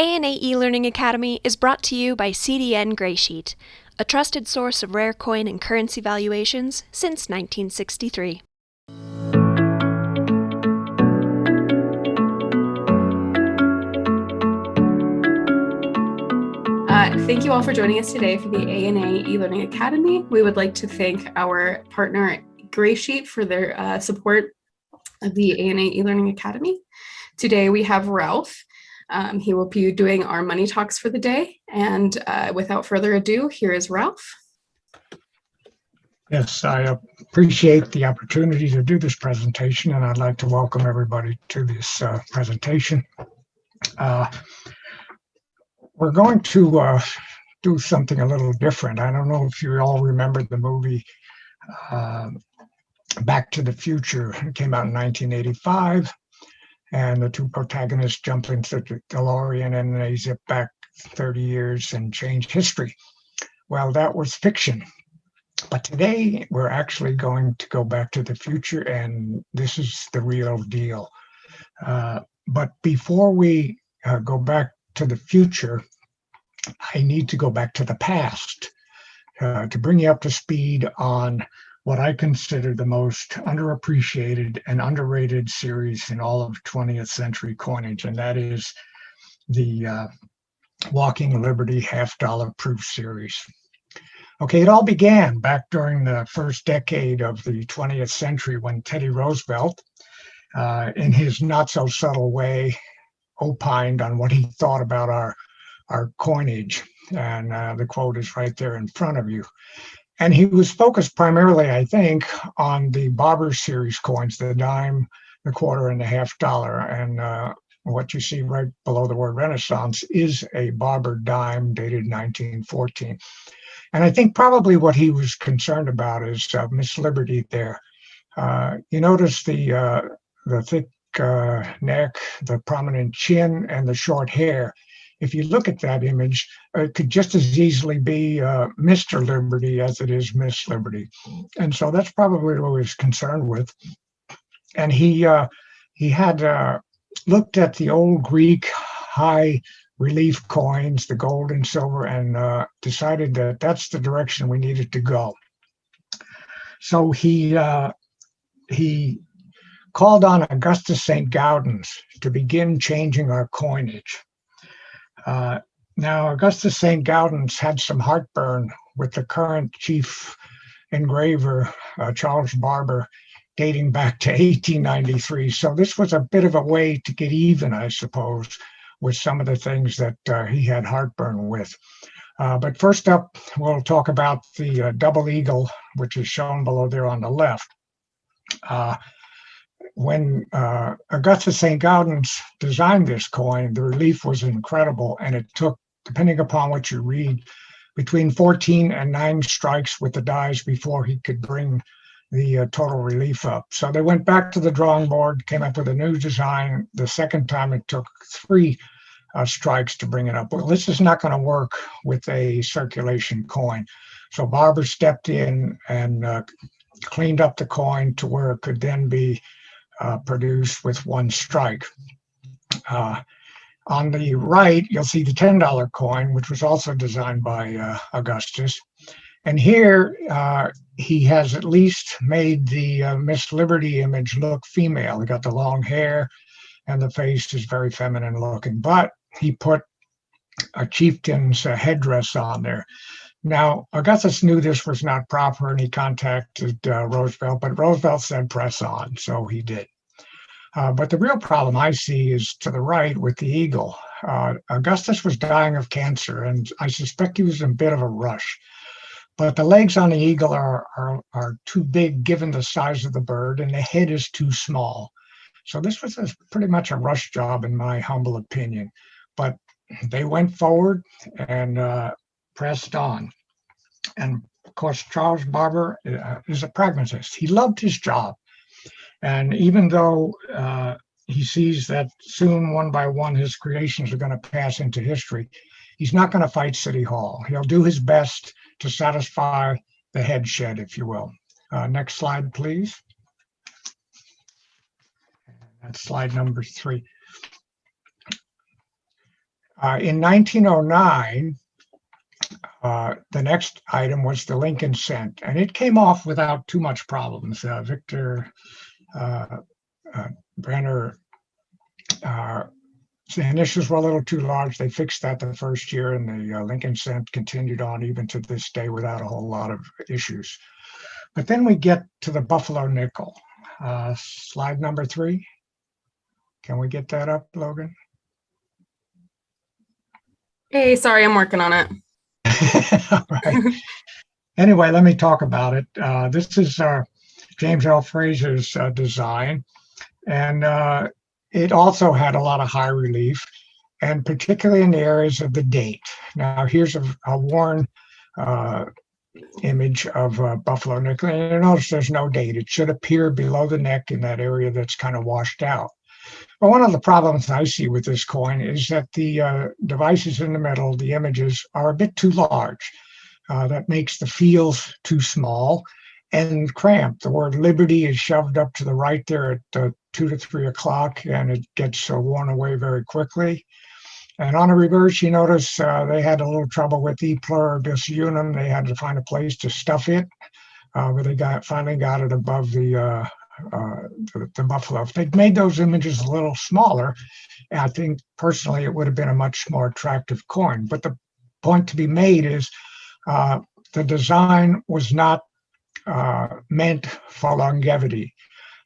ANA eLearning Academy is brought to you by CDN Graysheet, a trusted source of rare coin and currency valuations since 1963. Thank you all for joining us today for the ANA eLearning Academy. We would like to thank our partner Graysheet for their support of the ANA eLearning Academy. Today we have Ralph. He will be doing our money talks for the day. And without further ado, here is Ralph. Yes, I appreciate the opportunity to do this presentation, and I'd like to welcome everybody to this presentation. We're going to do something a little different. I don't know if you all remember the movie Back to the Future. It came out in 1985, and the two protagonists jump into the DeLorean and they zip back 30 years and change history. Well, that was fiction. But today we're actually going to go back to the future, and this is the real deal. But before we go back to the future, I need to go back to the past to bring you up to speed on what I consider the most underappreciated and underrated series in all of 20th century coinage, and that is the Walking Liberty half-dollar proof series. Okay, it all began back during the first decade of the 20th century when Teddy Roosevelt, in his not-so-subtle way, opined on what he thought about our coinage. And the quote is right there in front of you. And he was focused primarily, I think, on the Barber series coins, the dime, the quarter, and the half-dollar. And what you see right below the word Renaissance is a Barber dime dated 1914. And I think probably what he was concerned about is Miss Liberty there. You notice the thick neck, the prominent chin, and the short hair. If you look at that image, it could just as easily be Mr. Liberty as it is Miss Liberty. And so that's probably what he was concerned with. And he had looked at the old Greek high relief coins, the gold and silver, and decided that that's the direction we needed to go. So he called on Augustus St. Gaudens to begin changing our coinage. Now, Augustus St. Gaudens had some heartburn with the current chief engraver, Charles Barber, dating back to 1893. So this was a bit of a way to get even, I suppose, with some of the things that he had heartburn with. But first up, we'll talk about the double eagle, which is shown below there on the left. When Augustus St. Gaudens designed this coin, the relief was incredible, and it took, depending upon what you read, between 14 and 9 strikes with the dies before he could bring the total relief up. So they went back to the drawing board, came up with a new design. The second time it took 3 strikes to bring it up. Well, this is not going to work with a circulation coin. So Barber stepped in and cleaned up the coin to where it could then be produced with 1 strike. On the right, you'll see the $10 coin, which was also designed by Augustus. And here, he has at least made the Miss Liberty image look female. He got the long hair, and the face is very feminine looking. But he put a chieftain's headdress on there. Now, Augustus knew this was not proper, and he contacted Roosevelt, but Roosevelt said press on, so he did. But the real problem I see is to the right with the eagle. Augustus was dying of cancer, and I suspect he was in a bit of a rush. But the legs on the eagle are too big given the size of the bird, and the head is too small. So this was pretty much a rush job, in my humble opinion. But they went forward and pressed on. And of course, Charles Barber is a pragmatist. He loved his job. And even though he sees that soon, one by one, his creations are going to pass into history, he's not going to fight City Hall. He'll do his best to satisfy the head shed, if you will. Next slide, please. That's slide number 3. In 1909, the next item was the Lincoln cent, and it came off without too much problems. Victor Brenner, the initials were a little too large. They fixed that the first year, and the Lincoln cent continued on even to this day without a whole lot of issues. But then we get to the Buffalo nickel. Slide number 3. Can we get that up, Logan? Hey, sorry, I'm working on it. All right. Anyway, let me talk about it. This is James L. Fraser's design, and it also had a lot of high relief, and particularly in the areas of the date. Now, here's a worn image of buffalo nickel, and you notice there's no date. It should appear below the neck in that area that's kind of washed out. But one of the problems I see with this coin is that the devices in the middle, the images, are a bit too large. That makes the feels too small and cramped. The word liberty is shoved up to the right there at 2 to 3 o'clock, and it gets worn away very quickly. And on the reverse, you notice they had a little trouble with e pluribus unum. They had to find a place to stuff it, but they finally got it above the buffalo. If they'd made those images a little smaller, I think personally it would have been a much more attractive coin. But the point to be made is the design was not meant for longevity.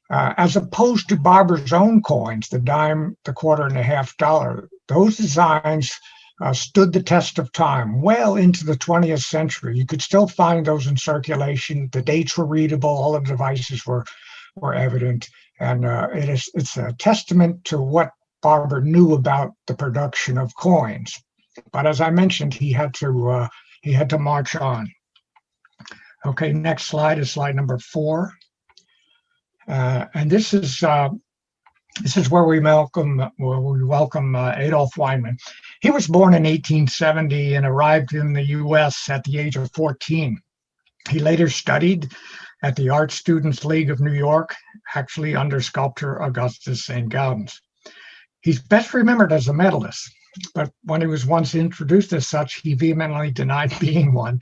As opposed to Barber's own coins, the dime, the quarter, and the half dollar, those designs stood the test of time well into the 20th century. You could still find those in circulation. The dates were readable. All the devices were evident. And it's a testament to what Barber knew about the production of coins. But as I mentioned, he had to march on. Okay, next slide is slide number 4. And this is where we welcome Adolph Weinman. He was born in 1870 and arrived in the U.S. at the age of 14. He later studied at the Art Students League of New York, actually under sculptor Augustus St. Gaudens. He's best remembered as a medalist, but when he was once introduced as such, he vehemently denied being one.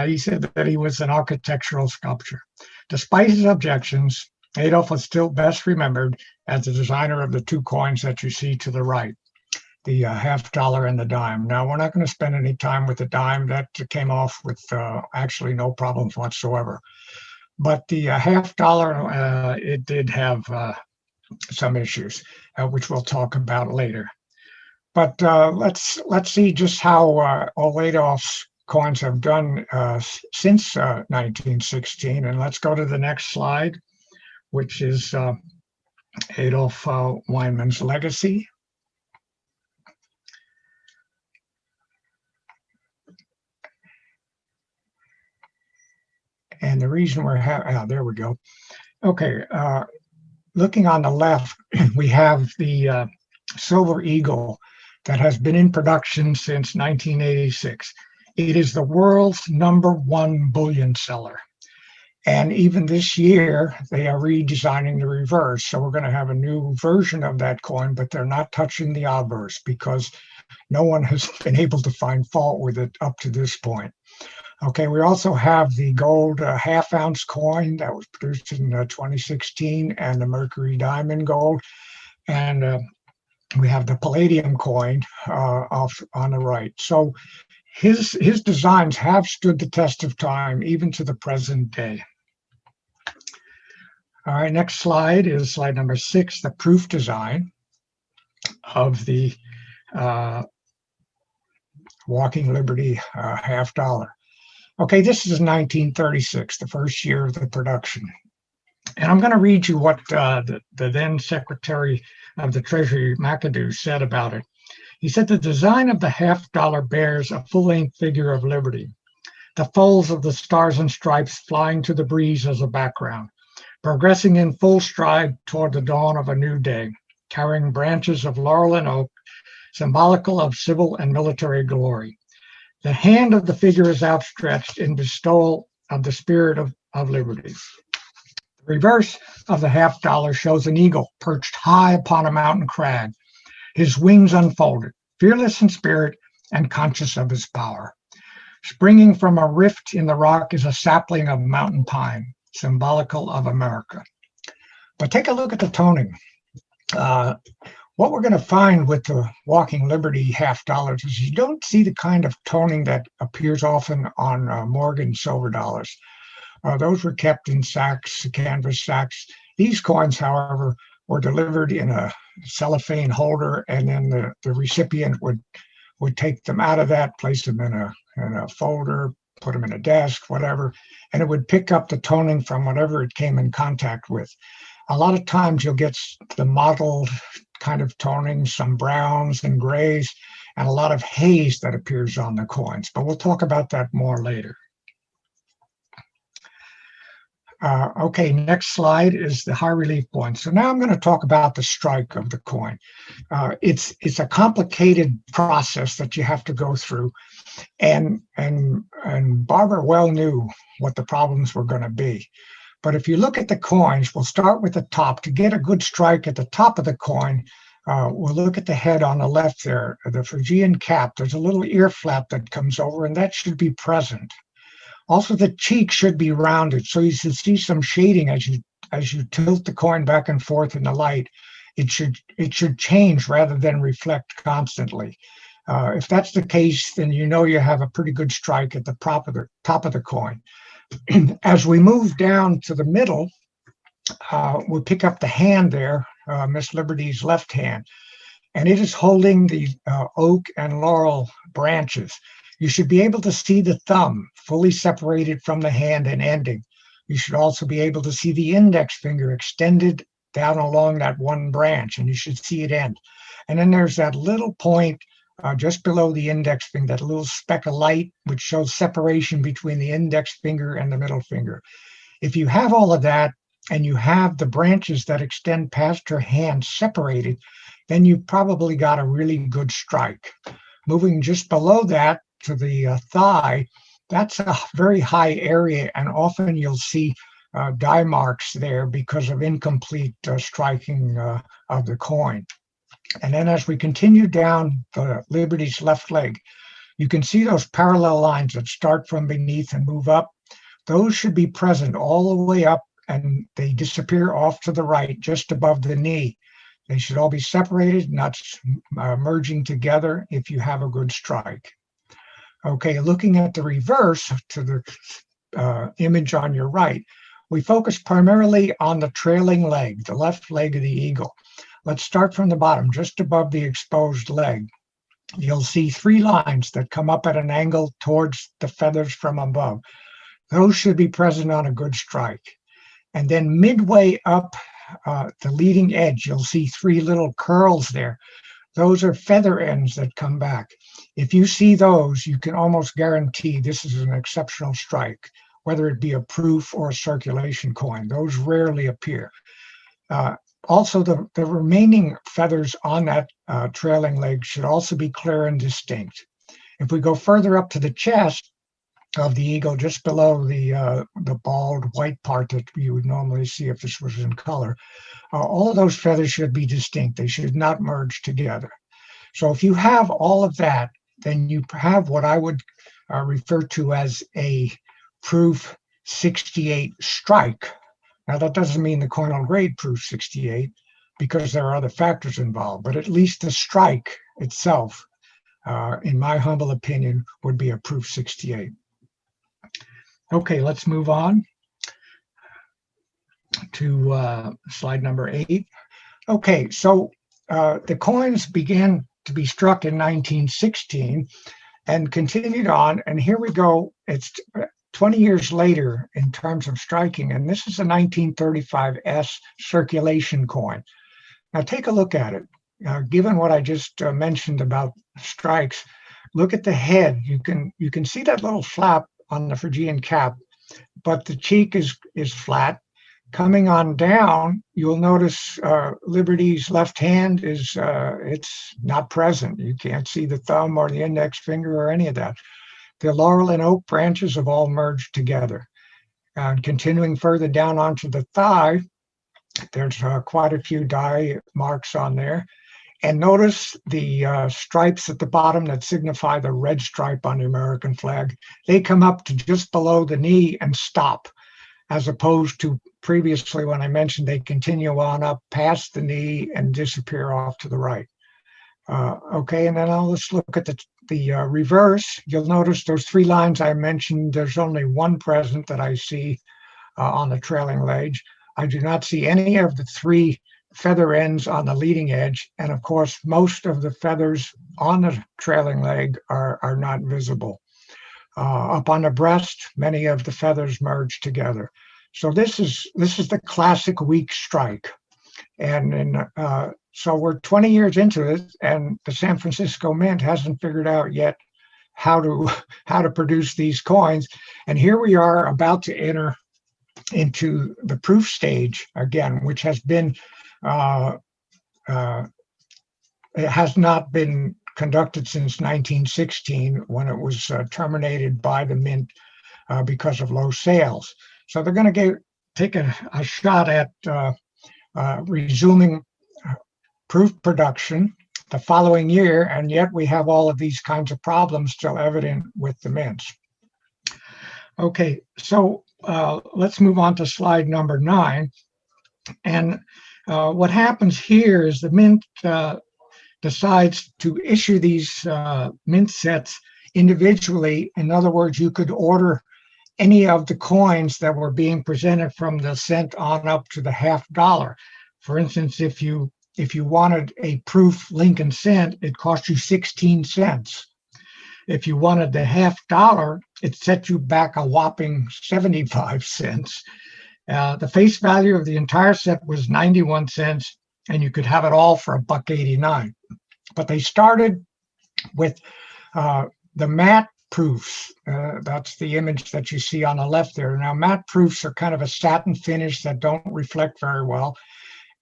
He said that he was an architectural sculptor. Despite his objections, Adolph was still best remembered as the designer of the 2 coins that you see to the right, the half dollar and the dime. Now, we're not going to spend any time with the dime. That came off with actually no problems whatsoever. But the half dollar, it did have some issues, which we'll talk about later. But let's see just how all Adolph's coins have done since 1916. And let's go to the next slide, which is Adolph Weinman's legacy. And the reason we're there we go. Okay, looking on the left, we have the silver eagle that has been in production since 1986. It is the world's #1 bullion seller. And even this year, they are redesigning the reverse. So we're going to have a new version of that coin, but they're not touching the obverse because no one has been able to find fault with it up to this point. Okay, we also have the gold half-ounce coin that was produced in 2016 and the mercury diamond gold. And we have the palladium coin off on the right. So his designs have stood the test of time, even to the present day. All right, next slide is slide number 6, the proof design of the Walking Liberty half dollar. Okay, this is 1936, the first year of the production. And I'm going to read you what the then Secretary of the Treasury, McAdoo, said about it. He said, the design of the half dollar bears a full-length figure of liberty, the folds of the stars and stripes flying to the breeze as a background, progressing in full stride toward the dawn of a new day, carrying branches of laurel and oak, symbolical of civil and military glory. The hand of the figure is outstretched in bestowal of the spirit of liberty. The reverse of the half dollar shows an eagle perched high upon a mountain crag, his wings unfolded, fearless in spirit and conscious of his power. Springing from a rift in the rock is a sapling of mountain pine, symbolical of America. But take a look at the toning. What we're going to find with the Walking Liberty $50 is you don't see the kind of toning that appears often on Morgan silver dollars. Those were kept in sacks, canvas sacks. These coins, however, were delivered in a cellophane holder, and then the recipient would take them out of that, place them in a folder, put them in a desk, whatever, and it would pick up the toning from whatever it came in contact with. A lot of times you'll get the mottled kind of toning, some browns and grays, and a lot of haze that appears on the coins, but we'll talk about that more later. Okay, next slide is the high relief coin. So now I'm going to talk about the strike of the coin. It's a complicated process that you have to go through, and Barbara well knew what the problems were going to be. But if you look at the coins, we'll start with the top. To get a good strike at the top of the coin, we'll look at the head on the left there, the Phrygian cap. There's a little ear flap that comes over, and that should be present. Also, the cheek should be rounded, so you should see some shading as you tilt the coin back and forth in the light. It should change rather than reflect constantly. If that's the case, then you know you have a pretty good strike at the top of the coin. As we move down to the middle, we'll pick up the hand there, Miss Liberty's left hand, and it is holding the oak and laurel branches. You should be able to see the thumb fully separated from the hand and ending. You should also be able to see the index finger extended down along that one branch, and you should see it end. And then there's that little point just below the index finger, that little speck of light, which shows separation between the index finger and the middle finger. If you have all of that, and you have the branches that extend past your hand separated, then you probably got a really good strike. Moving just below that to the thigh, that's a very high area, and often you'll see die marks there because of incomplete striking of the coin. And then as we continue down the Liberty's left leg, you can see those parallel lines that start from beneath and move up. Those should be present all the way up, and they disappear off to the right, just above the knee. They should all be separated, not merging together if you have a good strike. Okay, looking at the reverse to the image on your right, we focus primarily on the trailing leg, the left leg of the eagle. Let's start from the bottom, just above the exposed leg. You'll see three lines that come up at an angle towards the feathers from above. Those should be present on a good strike. And then midway up the leading edge, you'll see three little curls there. Those are feather ends that come back. If you see those, you can almost guarantee this is an exceptional strike, whether it be a proof or a circulation coin. Those rarely appear. Also, the remaining feathers on that trailing leg should also be clear and distinct. If we go further up to the chest of the eagle, just below the bald white part that you would normally see if this was in color, all of those feathers should be distinct. They should not merge together. So if you have all of that, then you have what I would refer to as a proof 68 strike. Now, that doesn't mean the coin will grade proof 68 because there are other factors involved, but at least the strike itself, in my humble opinion, would be a proof 68. Okay, let's move on to slide number 8. Okay, so the coins began to be struck in 1916 and continued on, and here we go. It's 20 years later in terms of striking, and this is a 1935 S circulation coin. Now take a look at it. Given what I just mentioned about strikes, look at the head. You can see that little flap on the Phrygian cap, but the cheek is flat. Coming on down, you'll notice Liberty's left hand is it's not present. You can't see the thumb or the index finger or any of that. The laurel and oak branches have all merged together. And continuing further down onto the thigh, there's quite a few die marks on there. And notice the stripes at the bottom that signify the red stripe on the American flag. They come up to just below the knee and stop, as opposed to previously when I mentioned they continue on up past the knee and disappear off to the right. Okay, and then let's look at the reverse. You'll notice those three lines I mentioned, there's only one present that I see on the trailing leg. I do not see any of the three feather ends on the leading edge, and of course most of the feathers on the trailing leg are not visible. Up on the breast, many of the feathers merge together. So this is the classic weak strike, and so we're 20 years into it, and the San Francisco Mint hasn't figured out yet how to produce these coins. And here we are about to enter into the proof stage again, which has been it has not been conducted since 1916, when it was terminated by the Mint because of low sales. So they're going to take a shot at resuming proof production the following year, and yet we have all of these kinds of problems still evident with the mints. Okay, so let's move on to slide number 9. And what happens here is the Mint decides to issue these mint sets individually. In other words, you could order any of the coins that were being presented from the cent on up to the $50. For instance, if you wanted a proof Lincoln cent, it cost you 16 cents. If you wanted the $50, it set you back a whopping 75 cents. The face value of the entire set was 91 cents, and you could have it all for $1.89. But they started with the matte proofs. That's the image that you see on the left there. Now, matte proofs are kind of a satin finish that don't reflect very well.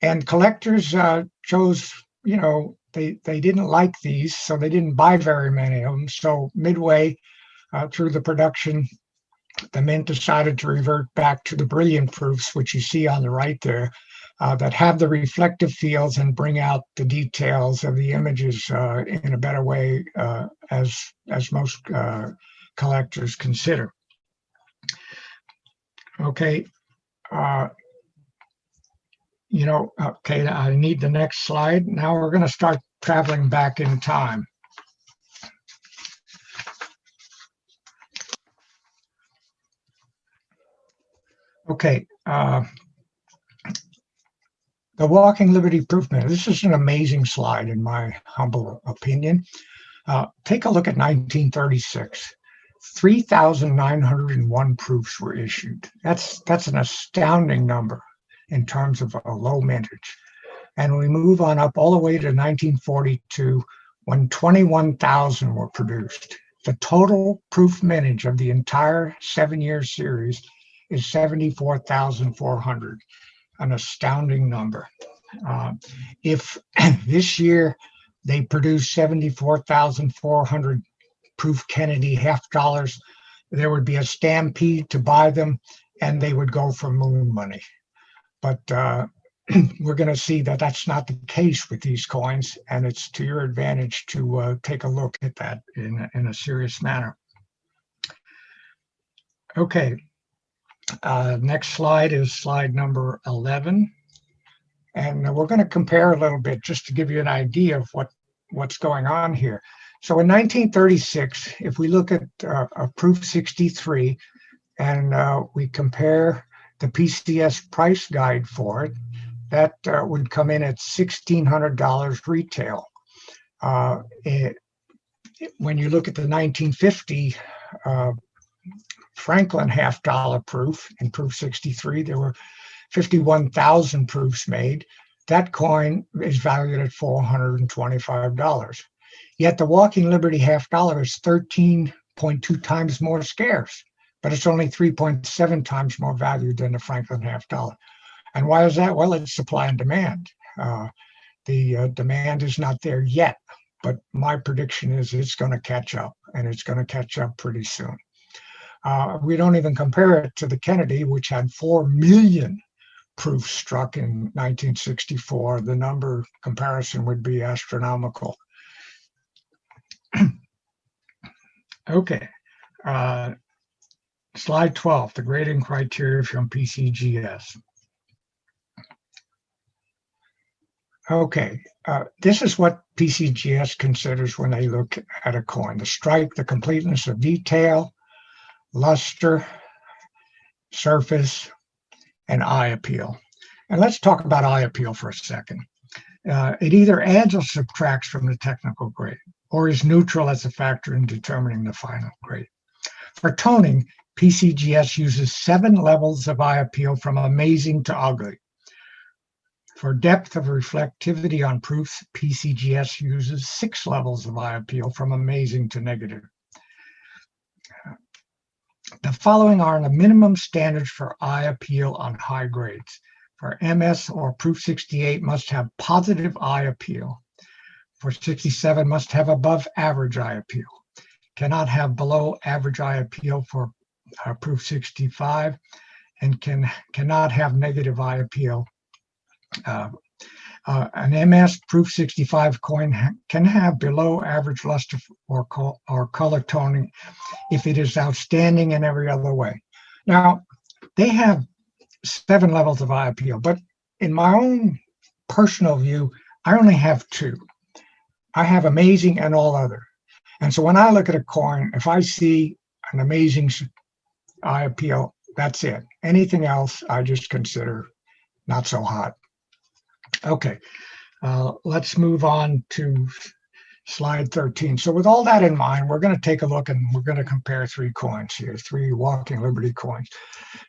And collectors chose, they didn't like these, so they didn't buy very many of them. So midway through the production, the Mint decided to revert back to the brilliant proofs, which you see on the right there, that have the reflective fields and bring out the details of the images in a better way, as most collectors consider. Okay. Okay, I need the next slide. Now we're going to start traveling back in time. Okay, the Walking Liberty Proof Mint. This is an amazing slide, in my humble opinion. Take a look at 1936. 3,901 proofs were issued. That's an astounding number in terms of a low mintage. And we move on up all the way to 1942, when 21,000 were produced. The total proof mintage of the entire 7-year series is 74,400, an astounding number. If this year they produce 74,400 proof Kennedy $50, there would be a stampede to buy them, and they would go for moon money. But we're going to see that that's not the case with these coins, and it's to your advantage to take a look at that in a serious manner. Okay, next slide is slide number 11. And we're going to compare a little bit just to give you an idea of what's going on here. So in 1936, if we look at a proof 63 and we compare the PCS price guide for it, that would come in at $1,600 retail. When you look at the 1950 Franklin $50 proof, in proof 63, there were 51,000 proofs made. That coin is valued at $425. Yet the Walking Liberty $50 is 13.2 times more scarce, but it's only 3.7 times more valued than the Franklin $50. And why is that? Well, it's supply and demand. The demand is not there yet, but my prediction is it's going to catch up, and it's going to catch up pretty soon. We don't even compare it to the Kennedy, which had 4 million proof struck in 1964, the number comparison would be astronomical. Okay, slide 12, the grading criteria from PCGS. Okay, this is what PCGS considers when they look at a coin: the strike, the completeness of detail, luster, surface, and eye appeal. And let's talk about eye appeal for a second. It either adds or subtracts from the technical grade, or is neutral as a factor in determining the final grade. For toning, PCGS uses 7 levels of eye appeal from amazing to ugly. For depth of reflectivity on proofs, PCGS uses 6 levels of eye appeal from amazing to negative. The following are the minimum standards for eye appeal on high grades. For MS or proof 68 must have positive eye appeal. For 67 must have above average eye appeal. Cannot have below average eye appeal for proof 65, and cannot have negative eye appeal. An MS proof 65 coin can have below average luster or color toning if it is outstanding in every other way. Now, they have 7 levels of eye appeal, but in my own personal view, I only have 2. I have amazing and all other. And so when I look at a coin, if I see an amazing eye appeal, that's it. Anything else, I just consider not so hot. Okay, let's move on to slide 13. So with all that in mind, we're going to take a look and we're going to compare 3 coins here, 3 Walking Liberty coins.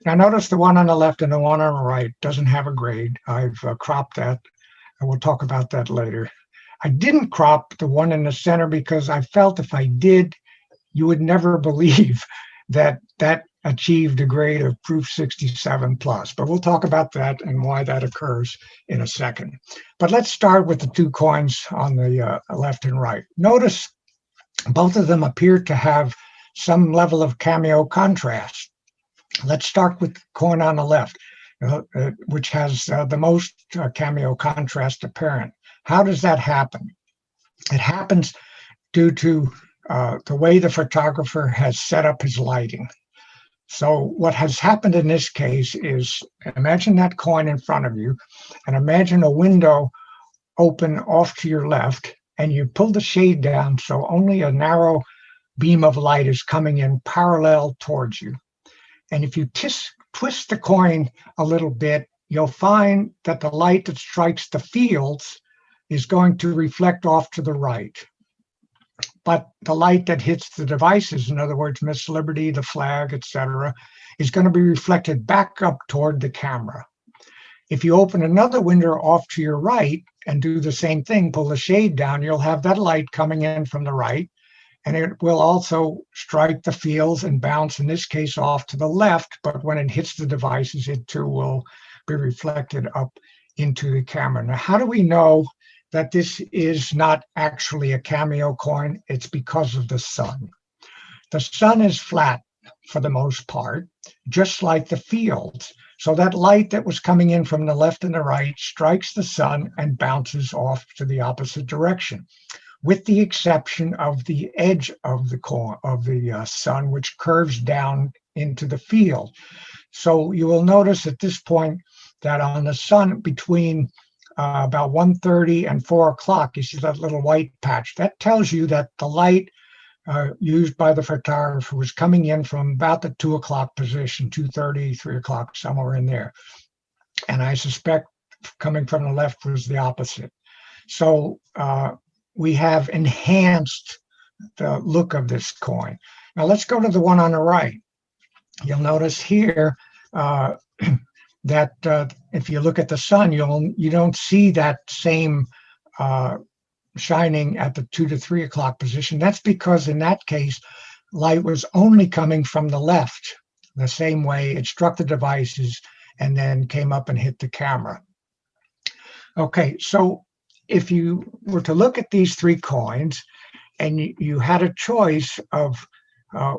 Now notice the one on the left and the one on the right doesn't have a grade. I've cropped that, and we'll talk about that later. I didn't crop the one in the center because I felt if I did, you would never believe that that achieved a grade of proof 67 plus. But we'll talk about that and why that occurs in a second. But let's start with the 2 coins on the left and right. Notice both of them appear to have some level of cameo contrast. Let's start with the coin on the left, which has the most cameo contrast apparent. How does that happen? It happens due to the way the photographer has set up his lighting. So what has happened in this case is, imagine that coin in front of you, and imagine a window open off to your left, and you pull the shade down so only a narrow beam of light is coming in parallel towards you. And if you twist the coin a little bit, you'll find that the light that strikes the fields is going to reflect off to the right. But the light that hits the devices, in other words, Miss Liberty, the flag, etc., is going to be reflected back up toward the camera. If you open another window off to your right and do the same thing, pull the shade down, you'll have that light coming in from the right, and it will also strike the fields and bounce, in this case, off to the left, but when it hits the devices, it too will be reflected up into the camera. Now, how do we know that this is not actually a cameo coin? It's because of the sun. The sun is flat for the most part, just like the fields. So that light that was coming in from the left and the right strikes the sun and bounces off to the opposite direction, with the exception of the edge of the sun, which curves down into the field. So you will notice at this point that on the sun between about 1:30 and 4 o'clock, you see that little white patch. That tells you that the light used by the photographer was coming in from about the 2 o'clock position, 2:30, 3 o'clock, somewhere in there. And I suspect coming from the left was the opposite. So we have enhanced the look of this coin. Now let's go to the one on the right. You'll notice here that if you look at the sun, you don't see that same shining at the 2 to 3 o'clock position. That's because in that case, light was only coming from the left, the same way it struck the devices and then came up and hit the camera. Okay, so if you were to look at these 3 coins and you had a choice of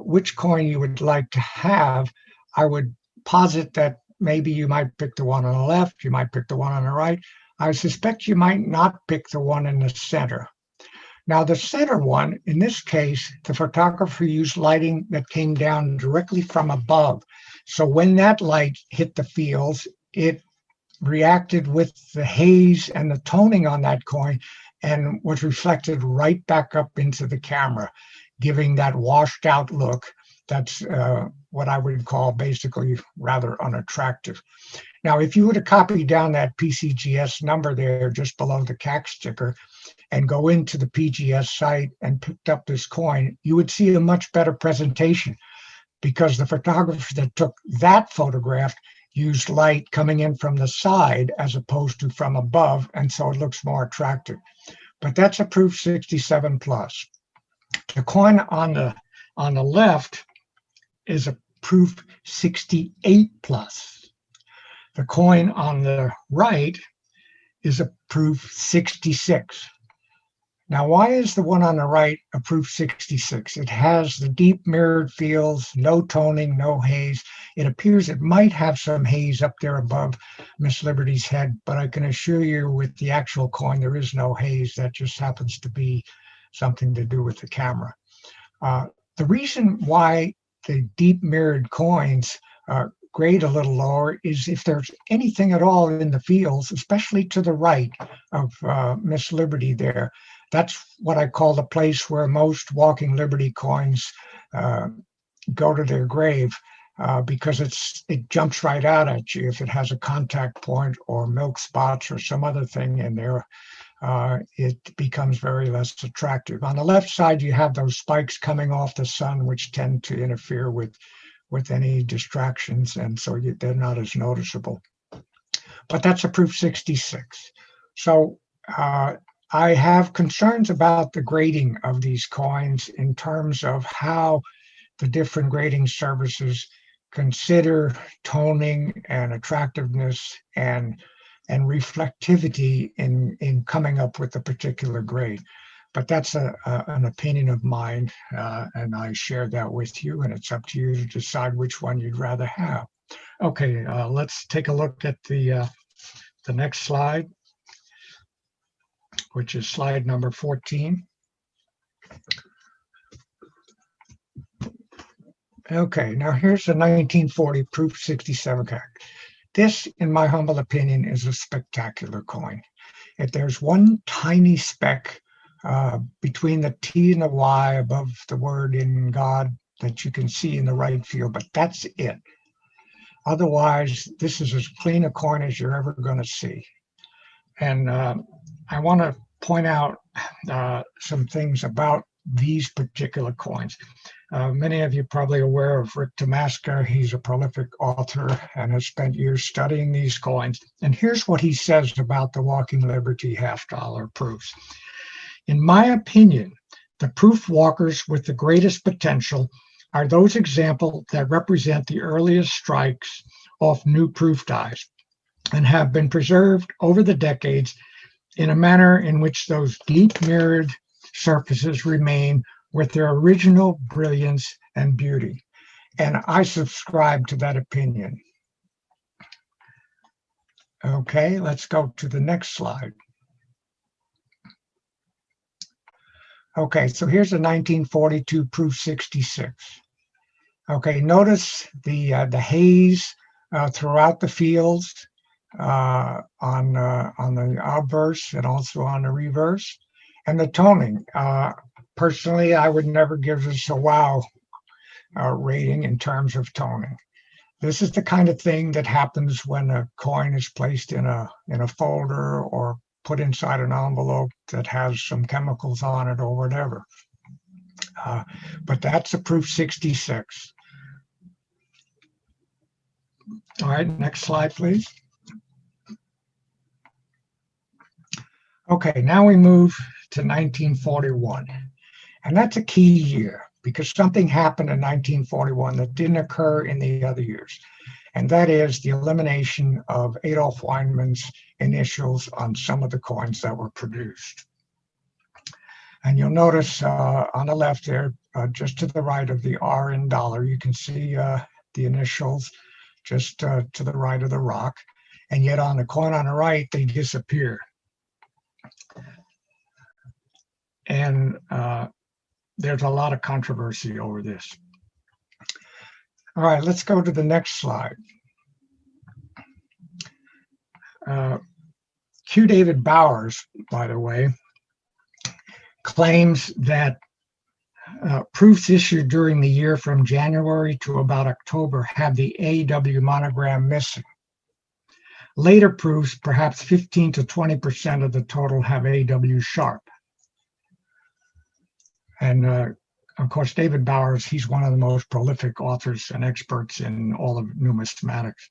which coin you would like to have, I would posit that maybe you might pick the one on the left, you might pick the one on the right. I suspect you might not pick the one in the center. Now, the center one, in this case, the photographer used lighting that came down directly from above. So when that light hit the fields, it reacted with the haze and the toning on that coin and was reflected right back up into the camera, giving that washed out look. That's what I would call basically rather unattractive. Now, if you were to copy down that PCGS number there just below the CAC sticker and go into the PGS site and picked up this coin, you would see a much better presentation, because the photographer that took that photograph used light coming in from the side as opposed to from above, and so it looks more attractive. But that's a proof 67 plus. The coin on the left is a proof 68 plus. The coin on the right is a proof 66. Now, why is the one on the right a proof 66? It has the deep mirrored fields, no toning, no haze. It appears it might have some haze up there above Miss Liberty's head, but I can assure you with the actual coin, there is no haze. That just happens to be something to do with the camera. The reason why the deep mirrored coins grade a little lower is if there's anything at all in the fields, especially to the right of Miss Liberty there. That's what I call the place where most Walking Liberty coins go to their grave, because it jumps right out at you if it has a contact point or milk spots or some other thing in there. It becomes very less attractive. On the left side, you have those spikes coming off the sun, which tend to interfere with any distractions, and so they're not as noticeable. But that's a proof 66. So I have concerns about the grading of these coins in terms of how the different grading services consider toning and attractiveness and reflectivity in coming up with a particular grade. But that's an opinion of mine, and I share that with you, and it's up to you to decide which one you'd rather have. Okay, let's take a look at the next slide, which is slide number 14. Okay, now here's the 1940 proof 67 CAC. This, in my humble opinion, is a spectacular coin. If there's one tiny speck between the T and the Y above the word in God that you can see in the right field, but that's it. Otherwise, this is as clean a coin as you're ever going to see. And I want to point out some things about these particular coins. Many of you are probably aware of Rick Tomaska. He's a prolific author and has spent years studying these coins. And here's what he says about the Walking Liberty $50 proofs. In my opinion, the proof walkers with the greatest potential are those examples that represent the earliest strikes off new proof dies and have been preserved over the decades in a manner in which those deep mirrored surfaces remain with their original brilliance and beauty. And I subscribe to that opinion. Okay, let's go to the next slide. Okay, so here's the 1942 proof 66. Okay, notice the haze throughout the fields on the obverse and also on the reverse, and the toning. Personally, I would never give this a wow rating in terms of toning. This is the kind of thing that happens when a coin is placed in a folder or put inside an envelope that has some chemicals on it or whatever. But that's a proof 66. All right, next slide, please. Okay, now we move to 1941. And that's a key year because something happened in 1941 that didn't occur in the other years. And that is the elimination of Adolph Weinman's initials on some of the coins that were produced. And you'll notice on the left there, just to the right of the R in dollar, you can see the initials just to the right of the rock. And yet on the coin on the right, they disappear. And there's a lot of controversy over this. All right, let's go to the next slide. Q. David Bowers, by the way, claims that proofs issued during the year from January to about October have the AW monogram missing. Later proofs, perhaps 15 to 20% of the total, have AW sharp. And of course, David Bowers, he's one of the most prolific authors and experts in all of numismatics.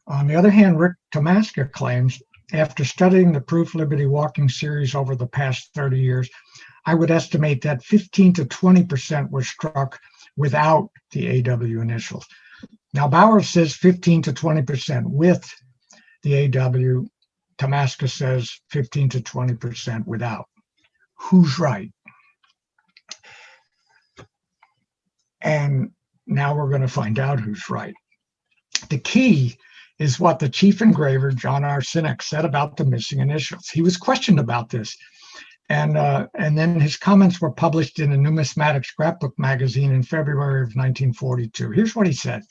On the other hand, Rick Tomaska claims, after studying the proof Liberty Walking series over the past 30 years, I would estimate that 15 to 20% were struck without the AW initials. Now, Bowers says 15 to 20% with the AW. Tomaska says 15 to 20% without. Who's right? And now we're going to find out who's right. The key is what the chief engraver, John R. Sinek, said about the missing initials. He was questioned about this. And then his comments were published in a Numismatic scrapbook magazine in February of 1942. Here's what he said.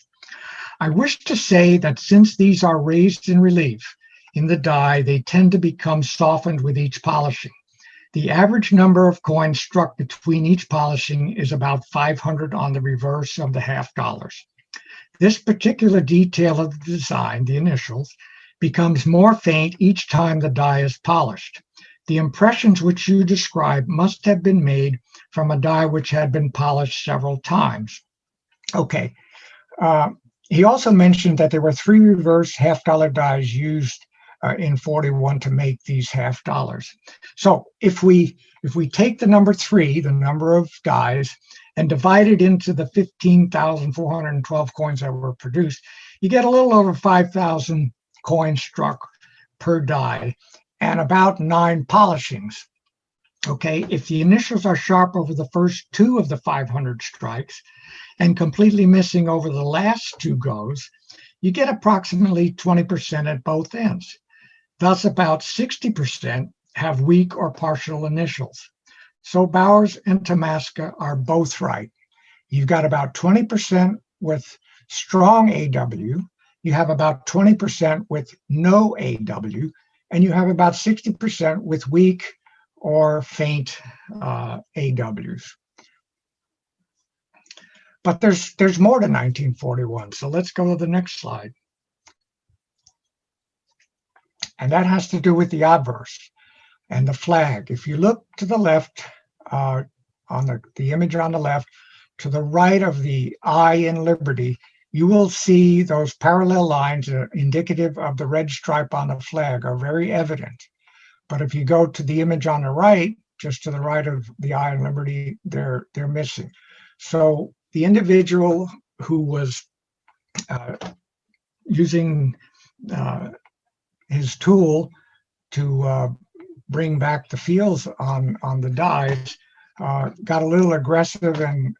I wish to say that since these are raised in relief in the die, they tend to become softened with each polishing. The average number of coins struck between each polishing is about 500 on the reverse of the half dollars. This particular detail of the design, the initials, becomes more faint each time the die is polished. The impressions which you describe must have been made from a die which had been polished several times. Okay. He also mentioned that there were 3 reverse half-dollar dies used in 41 to make these half dollars. So if we take the number 3, the number of dies, and divide it into the 15,412 coins that were produced, you get a little over 5,000 coins struck per die and about 9 polishings. Okay, if the initials are sharp over the first 2 of the 500 strikes and completely missing over the last 2 goes, you get approximately 20% at both ends. Thus, about 60% have weak or partial initials. So Bowers and Tomaska are both right. You've got about 20% with strong AW, you have about 20% with no AW, and you have about 60% with weak or faint AWs. But there's more to 1941, so let's go to the next slide. And that has to do with the obverse and the flag. If you look to the left, on the image on the left, to the right of the I in Liberty, you will see those parallel lines indicative of the red stripe on the flag are very evident. But if you go to the image on the right, just to the right of the I in Liberty, they're missing. So the individual who was using his tool to bring back the fields on the dies got a little aggressive and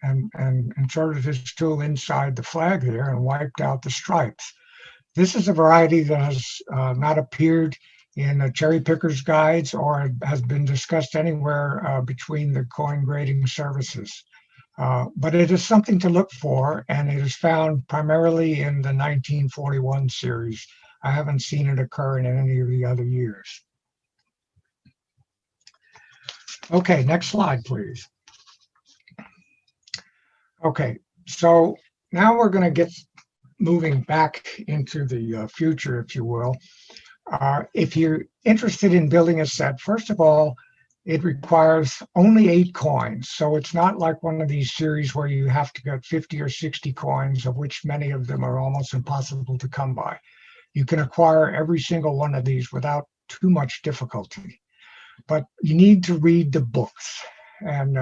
inserted his tool inside the flag there and wiped out the stripes. This is a variety that has not appeared in cherry pickers guides or has been discussed anywhere between the coin grading services. But it is something to look for, and it is found primarily in the 1941 series. I haven't seen it occur in any of the other years. Okay, next slide, please. Okay, so now we're going to get moving back into the future, if you will. If you're interested in building a set, first of all, it requires only 8 coins. So it's not like one of these series where you have to get 50 or 60 coins, of which many of them are almost impossible to come by. You can acquire every single one of these without too much difficulty. But you need to read the books. And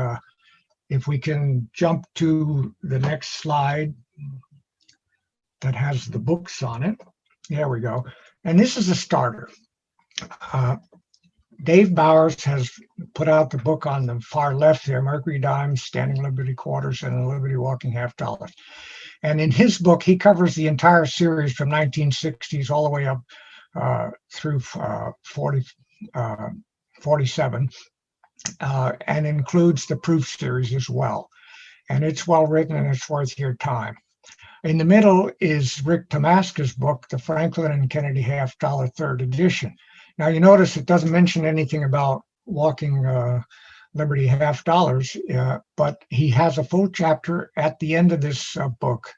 if we can jump to the next slide that has the books on it. There we go. And this is a starter. Dave Bowers has put out the book on the far left there, Mercury Dimes, Standing Liberty Quarters, and the Liberty Walking Half Dollars. And in his book, he covers the entire series from 1960s all the way up through 47, and includes the proof series as well. And it's well written and it's worth your time. In the middle is Rick Tomaska's book, The Franklin and Kennedy Half Dollar Third Edition. Now you notice it doesn't mention anything about walking Liberty half dollars, but he has a full chapter at the end of this book,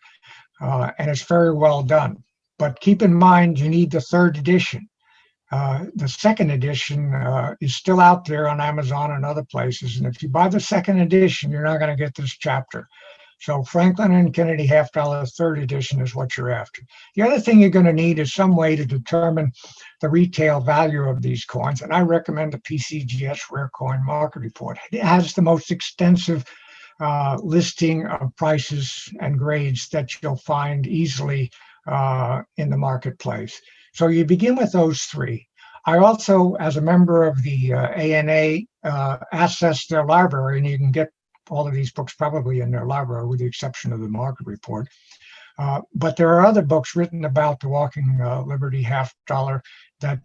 and it's very well done. But keep in mind, you need the third edition. The second edition is still out there on Amazon and other places. And if you buy the second edition, you're not going to get this chapter. So Franklin and Kennedy half dollar third edition is what you're after. The other thing you're going to need is some way to determine the retail value of these coins. And I recommend the PCGS Rare Coin Market Report. It has the most extensive listing of prices and grades that you'll find easily in the marketplace. So you begin with those three. I also, as a member of the ANA, access their library, and you can get all of these books probably in their library with the exception of the market report. But there are other books written about the Walking Liberty half dollar that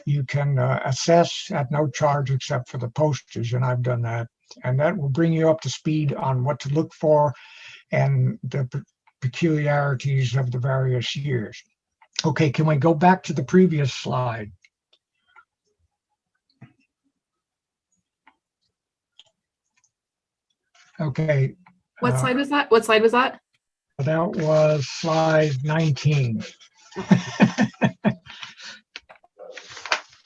you can assess at no charge except for the postage, and I've done that. And that will bring you up to speed on what to look for and the peculiarities of the various years. Okay, can we go back to the previous slide? Okay. What slide was that? What slide was that? That was slide 19.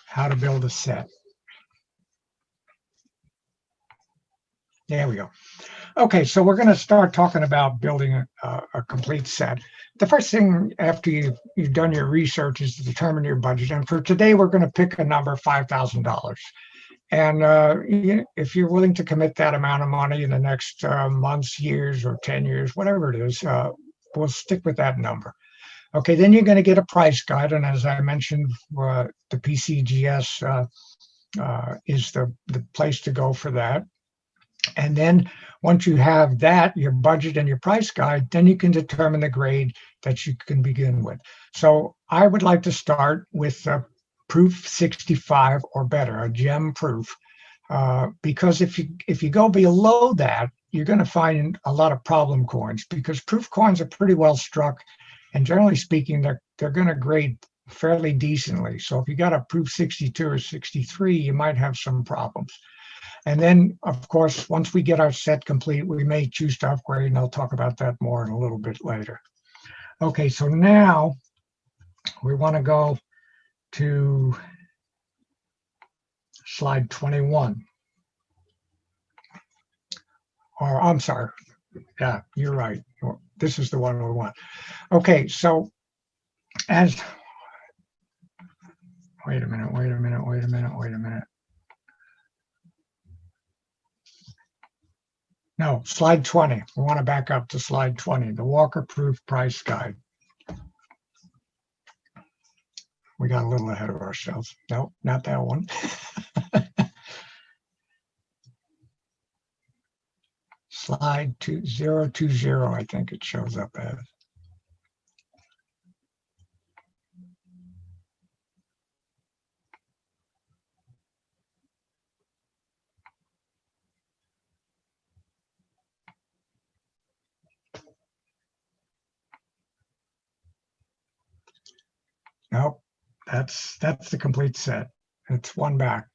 How to build a set. There we go. Okay, so we're going to start talking about building a complete set. The first thing after you've done your research is to determine your budget. And for today, we're going to pick a number, $5,000. And if you're willing to commit that amount of money in the next months, years, or 10 years, whatever it is, we'll stick with that number. Okay, then you're going to get a price guide. And as I mentioned, the PCGS is the place to go for that. And then once you have that, your budget and your price guide, then you can determine the grade that you can begin with. So I would like to start with proof 65 or better, a gem proof, because if you go below that, you're going to find a lot of problem coins, because proof coins are pretty well struck, and generally speaking, they're going to grade fairly decently. So if you got a proof 62 or 63, you might have some problems. And then, of course, once we get our set complete, we may choose to upgrade, and I'll talk about that more in a little bit later. Okay, so now we want to go to slide 21. Or I'm sorry, yeah, you're right. This is the one we want. Okay, so wait a minute. No, slide 20. We want to back up to slide 20, the Walker Proof Price Guide. We got a little ahead of ourselves. No, not that one. Slide 020, I think it shows up as. Nope, that's the complete set. It's one back.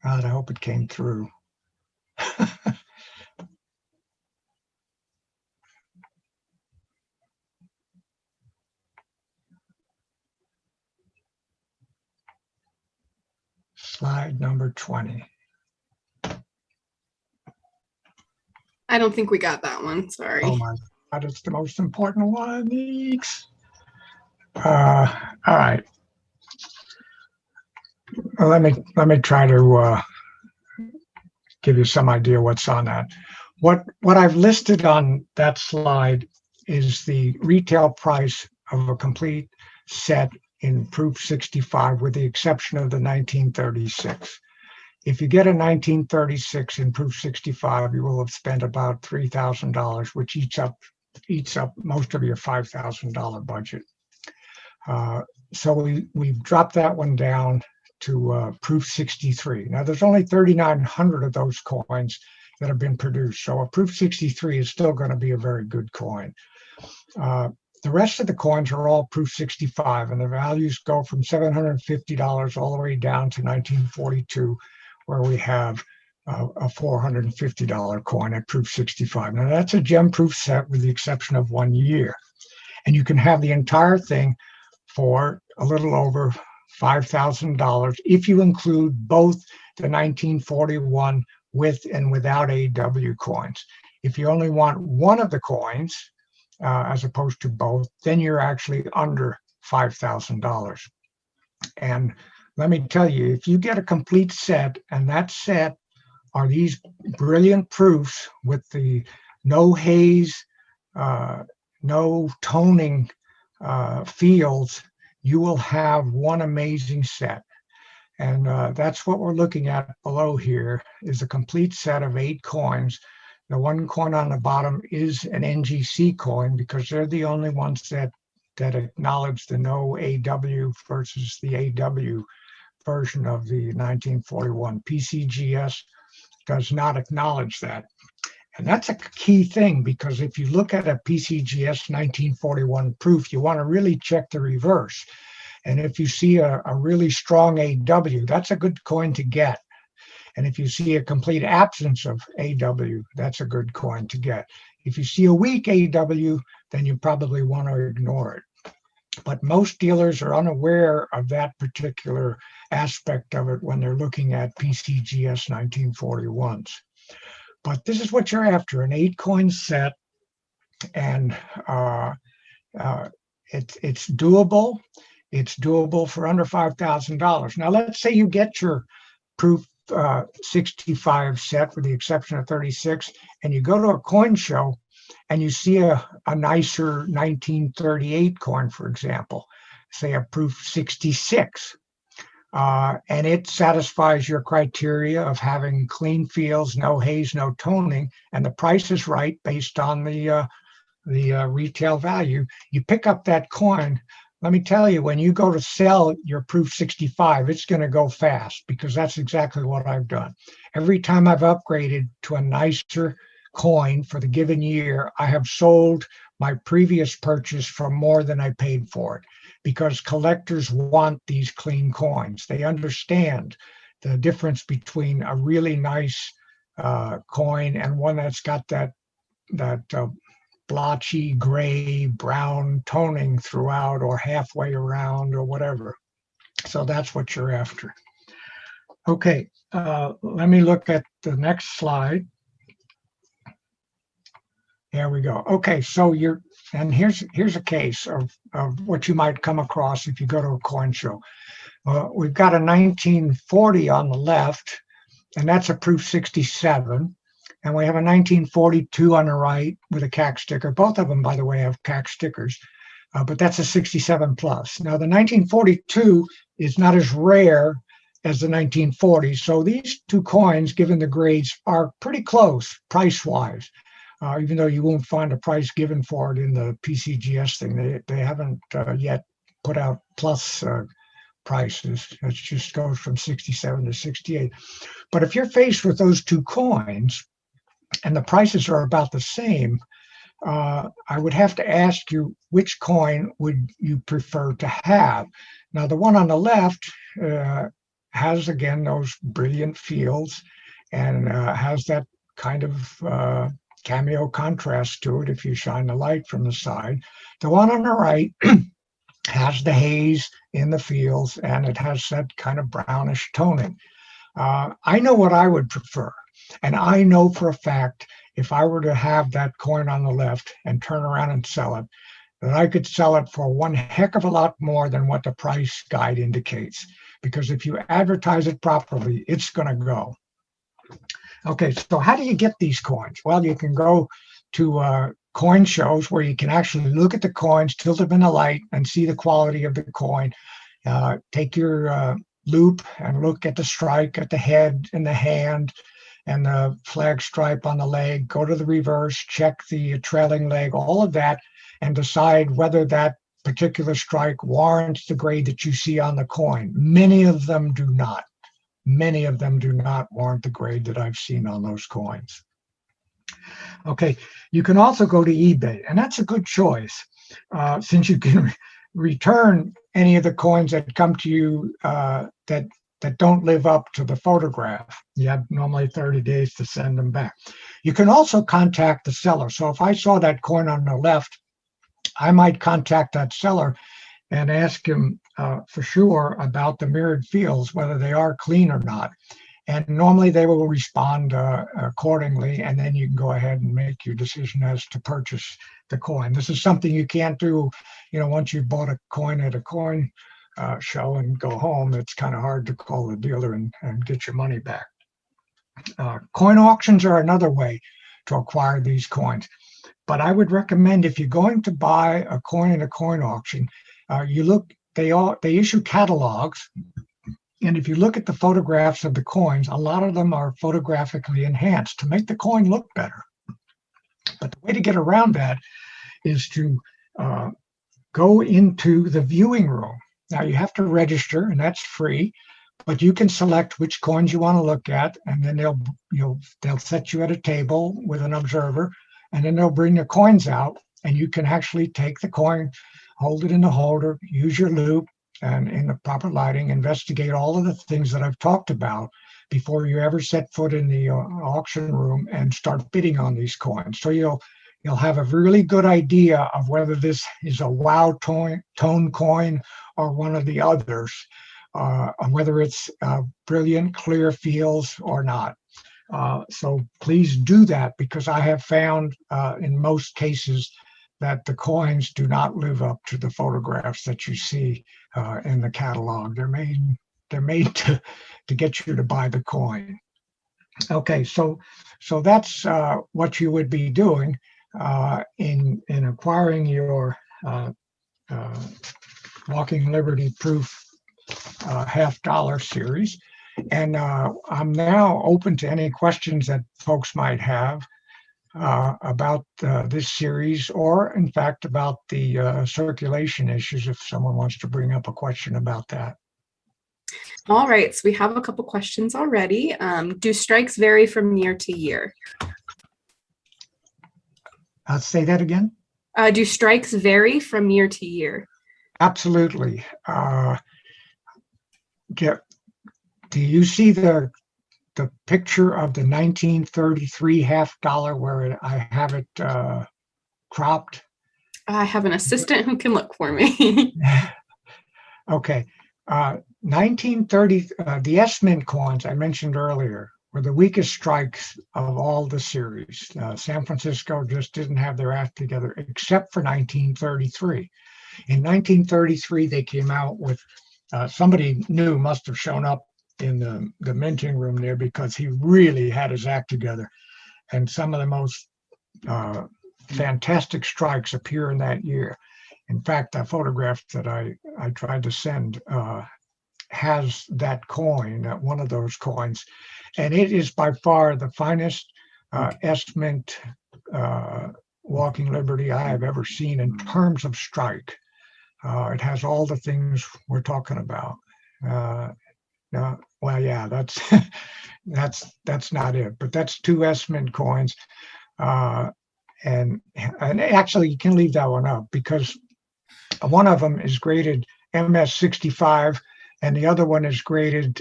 God, I hope it came through. Slide number 20. I don't think we got that one. Sorry. Oh my God, it's the most important one. All right. Well, let me try to give you some idea what's on that. What I've listed on that slide is the retail price of a complete set in proof 65, with the exception of the 1936. If you get a 1936 in proof 65, you will have spent about $3,000, which eats up most of your $5,000 budget. So we've dropped that one down to proof 63. Now there's only 3,900 of those coins that have been produced. So a proof 63 is still going to be a very good coin. The rest of the coins are all proof 65, and the values go from $750 all the way down to 1942, where we have a $450 coin at proof 65. Now that's a gem-proof set with the exception of 1 year. And you can have the entire thing for a little over $5,000 if you include both the 1941 with and without AW coins. If you only want one of the coins, as opposed to both, then you're actually under $5,000. And let me tell you, if you get a complete set, and that set are these brilliant proofs with the no haze, no toning fields, you will have one amazing set. And that's what we're looking at below here, is a complete set of 8 coins. The one coin on the bottom is an NGC coin because they're the only ones that acknowledge the no AW versus the AW version of the 1941. PCGS does not acknowledge that. And that's a key thing, because if you look at a PCGS 1941 proof, you want to really check the reverse. And if you see a really strong AW, that's a good coin to get. And if you see a complete absence of AW, that's a good coin to get. If you see a weak AW, then you probably want to ignore it. But most dealers are unaware of that particular aspect of it when they're looking at PCGS 1941s. But this is what you're after, an 8-coin set, and it's doable. It's doable for under $5,000. Now, let's say you get your proof 65 set with the exception of 36, and you go to a coin show and you see a nicer 1938 coin, for example, say a proof 66, and it satisfies your criteria of having clean fields, no haze, no toning, and the price is right based on the retail value. You pick up that coin. Let me tell you, when you go to sell your proof 65, it's going to go fast, because that's exactly what I've done. Every time I've upgraded to a nicer coin for the given year, I have sold my previous purchase for more than I paid for it, because collectors want these clean coins. They understand the difference between a really nice coin and one that's got that blotchy gray brown toning throughout or halfway around or whatever. So that's what you're after. Okay, let me look at the next slide. There we go. Okay, so here's a case of what you might come across if you go to a coin show. We've got a 1940 on the left, and that's a proof 67. And we have a 1942 on the right with a CAC sticker. Both of them, by the way, have CAC stickers, but that's a 67 plus. Now, the 1942 is not as rare as the 1940. So these two coins, given the grades, are pretty close price-wise, even though you won't find a price given for it in the PCGS thing. They haven't yet put out plus prices. It just goes from 67 to 68. But if you're faced with those two coins, and the prices are about the same, I would have to ask you, which coin would you prefer to have? Now, the one on the left has, again, those brilliant fields and has that kind of cameo contrast to it if you shine the light from the side. The one on the right has the haze in the fields, and it has that kind of brownish toning. I know what I would prefer. And I know for a fact, if I were to have that coin on the left and turn around and sell it, that I could sell it for one heck of a lot more than what the price guide indicates. Because if you advertise it properly, it's going to go. Okay, so how do you get these coins? Well, you can go to coin shows where you can actually look at the coins, tilt them in the light, and see the quality of the coin. Take your loop and look at the strike at the head and the hand and the flag stripe on the leg, go to the reverse, check the trailing leg, all of that, and decide whether that particular strike warrants the grade that you see on the coin. Many of them do not. Many of them do not warrant the grade that I've seen on those coins. Okay, you can also go to eBay, and that's a good choice since you can return any of the coins that come to you that don't live up to the photograph. You have normally 30 days to send them back. You can also contact the seller. So if I saw that coin on the left, I might contact that seller and ask him for sure about the mirrored fields, whether they are clean or not. And normally they will respond accordingly, and then you can go ahead and make your decision as to purchase the coin. This is something you can't do, once you've bought a coin at a coin show and go home. It's kind of hard to call the dealer and get your money back. Coin auctions are another way to acquire these coins. But I would recommend, if you're going to buy a coin at a coin auction, they issue catalogs. And if you look at the photographs of the coins, a lot of them are photographically enhanced to make the coin look better. But the way to get around that is to go into the viewing room. Now you have to register, and that's free, but you can select which coins you want to look at, and then they'll set you at a table with an observer, and then they'll bring the coins out, and you can actually take the coin, hold it in the holder, use your loop, and in the proper lighting, investigate all of the things that I've talked about before you ever set foot in the auction room and start bidding on these coins. So you'll have a really good idea of whether this is a wow tone coin or one of the others, whether it's brilliant, clear fields or not. So please do that, because I have found in most cases that the coins do not live up to the photographs that you see in the catalog. They're made to get you to buy the coin. Okay, so that's what you would be doing in acquiring your Walking Liberty Proof $50 series. And I'm now open to any questions that folks might have about this series, or in fact about the circulation issues, if someone wants to bring up a question about that. All right, so we have a couple questions already. Do strikes vary from year to year? Say that again? Do strikes vary from year to year? Absolutely. Do you see the picture of the 1933 $50 where I have it cropped? I have an assistant who can look for me. Okay. 1930, the S-Mint coins I mentioned earlier were the weakest strikes of all the series. San Francisco just didn't have their act together except for 1933. In 1933, they came out with, somebody new must have shown up in the minting room there, because he really had his act together. And some of the most fantastic strikes appear in that year. In fact, that photograph that I tried to send has that coin, one of those coins. And it is by far the finest S-Mint Walking Liberty I have ever seen in terms of strike. It has all the things we're talking about. Well, yeah, that's not it, but that's two S-Mint coins. And actually you can leave that one up, because one of them is graded MS65 and the other one is graded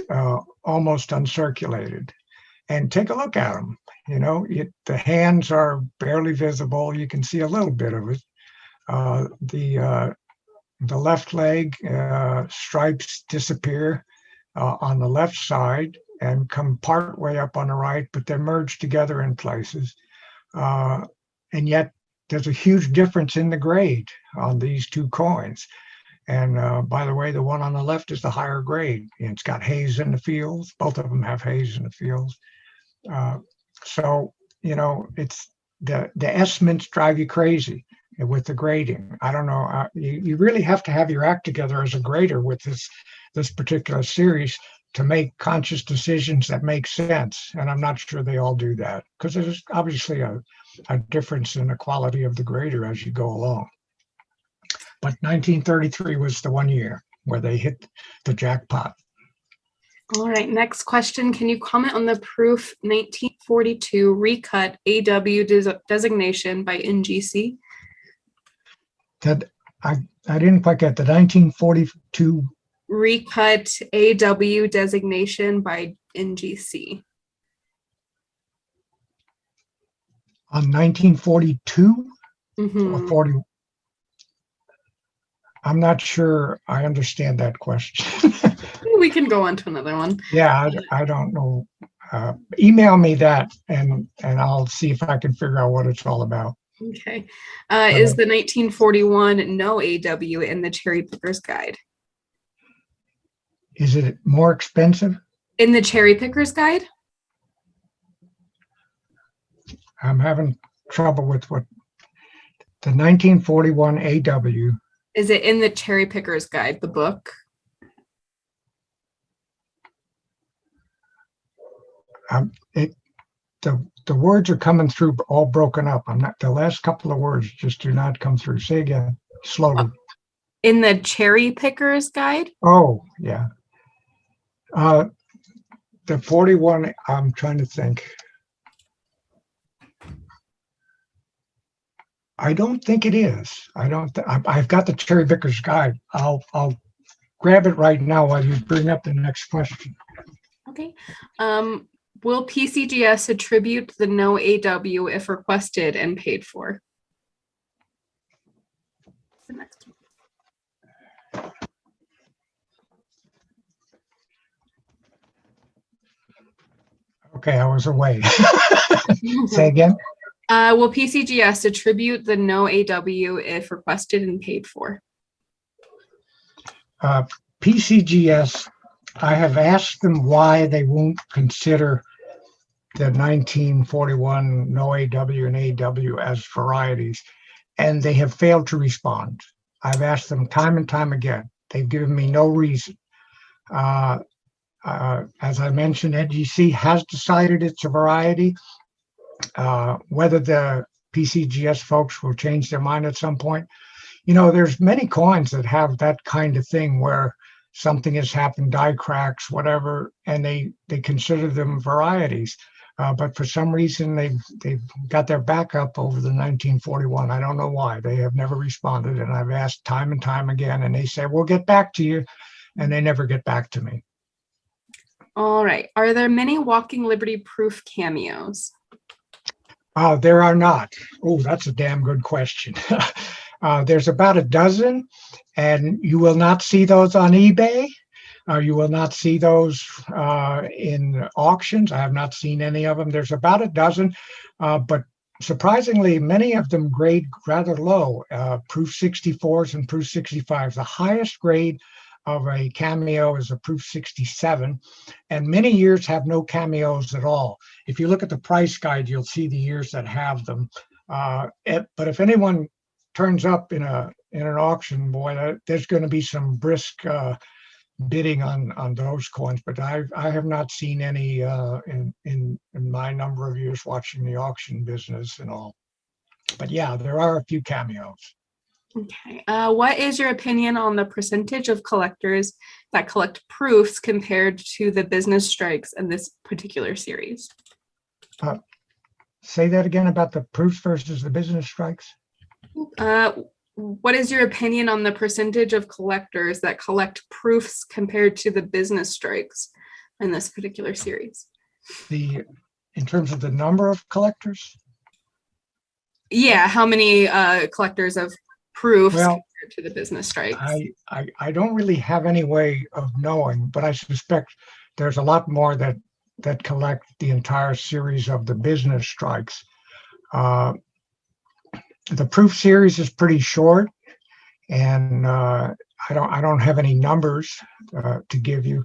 almost uncirculated. And take a look at them. The hands are barely visible. You can see a little bit of it. The left leg stripes disappear on the left side and come part way up on the right, but they're merged together in places. And yet there's a huge difference in the grade on these two coins. And by the way, the one on the left is the higher grade. It's got haze in the fields. Both of them have haze in the fields. So it's the S-Mints drive you crazy. with the grading. I don't know. You really have to have your act together as a grader with this particular series to make conscious decisions that make sense. And I'm not sure they all do that, because there's obviously a difference in the quality of the grader as you go along. But 1933 was the one year where they hit the jackpot. All right, next question. Can you comment on the proof 1942 recut AW designation by NGC? That I didn't quite get the 1942 recut AW designation by NGC. On 1942 or 40. I'm not sure I understand that question. We can go on to another one. Yeah, I don't know. Email me that and I'll see if I can figure out what it's all about. Okay. Is the 1941 no AW in the Cherry Picker's Guide? Is it more expensive? In the Cherry Picker's Guide? I'm having trouble with what the 1941 AW. Is it in the Cherry Picker's Guide, the book? The words are coming through all broken up. The last couple of words just do not come through. Say again, slowly. In the Cherry Picker's Guide? Oh, yeah. The 41, I'm trying to think. I don't think it is. I've got the Cherry Picker's Guide. I'll grab it right now while you bring up the next question. Okay. Will PCGS attribute the no AW if requested and paid for? The next one. Okay, I was away. Say again. Will PCGS attribute the no AW if requested and paid for? PCGS, I have asked them why they won't consider the 1941 no AW and AW as varieties, and they have failed to respond. I've asked them time and time again. They've given me no reason. As I mentioned, NGC has decided it's a variety. Whether the PCGS folks will change their mind at some point. There's many coins that have that kind of thing where something has happened, die cracks, whatever, and they consider them varieties. But for some reason, they've got their back up over the 1941. I don't know why. They have never responded, and I've asked time and time again, and they say, we'll get back to you, and they never get back to me. All right. Are there many Walking Liberty proof cameos? There are not. Oh, that's a damn good question. There's about a dozen, and you will not see those on eBay. You will not see those in auctions. I have not seen any of them. There's about a dozen, but surprisingly, many of them grade rather low, proof 64s and proof 65s. The highest grade of a cameo is a proof 67, and many years have no cameos at all. If you look at the price guide, you'll see the years that have them. But if anyone turns up in an auction, boy, there's going to be some brisk bidding on those coins. But I have not seen any in my number of years watching the auction business and all. But yeah, there are a few cameos. Okay. What is your opinion on the percentage of collectors that collect proofs compared to the business strikes in this particular series? Say that again about the proofs versus the business strikes. What is your opinion on the percentage of collectors that collect proofs compared to the business strikes in this particular series? In terms of the number of collectors? Yeah, how many collectors of proofs Well, compared to the business strikes? I don't really have any way of knowing, but I suspect there's a lot more that collect the entire series of the business strikes. The proof series is pretty short, and I don't have any numbers to give you,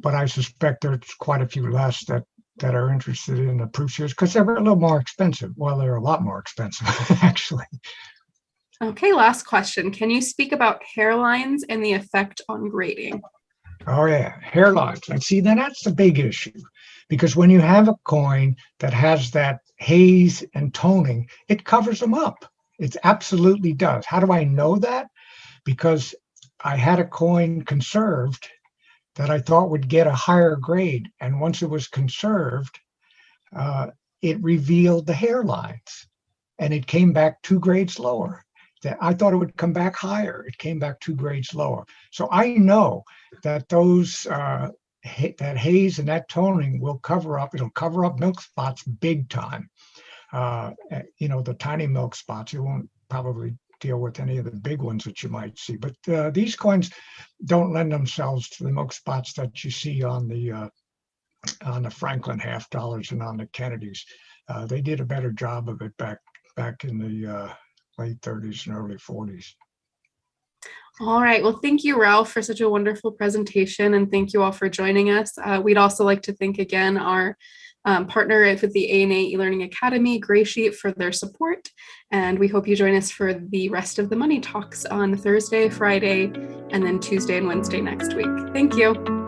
but I suspect there's quite a few less that are interested in the proof series because they're a little more expensive. Well, they're a lot more expensive, actually. Okay, last question. Can you speak about hairlines and the effect on grading? Oh yeah, hairlines. And see, then that's the big issue, because when you have a coin that has that haze and toning, it covers them up. It absolutely does. How do I know that? Because I had a coin conserved that I thought would get a higher grade, and once it was conserved, uh, it revealed the hairlines, and it came back 2 grades lower. That I thought it would come back higher. It came back 2 grades lower. So I know that those that haze and that toning will cover up. It'll cover up milk spots big time. The tiny milk spots. You won't probably deal with any of the big ones that you might see. But these coins don't lend themselves to the milk spots that you see on the Franklin half dollars and on the Kennedys. They did a better job of it back in the late 30s and early 40s. All right. Well, thank you, Ralph, for such a wonderful presentation. And thank you all for joining us. We'd also like to thank again our partner with the A&A eLearning Academy, Graysheet, for their support. And we hope you join us for the rest of the Money Talks on Thursday, Friday, and then Tuesday and Wednesday next week. Thank you.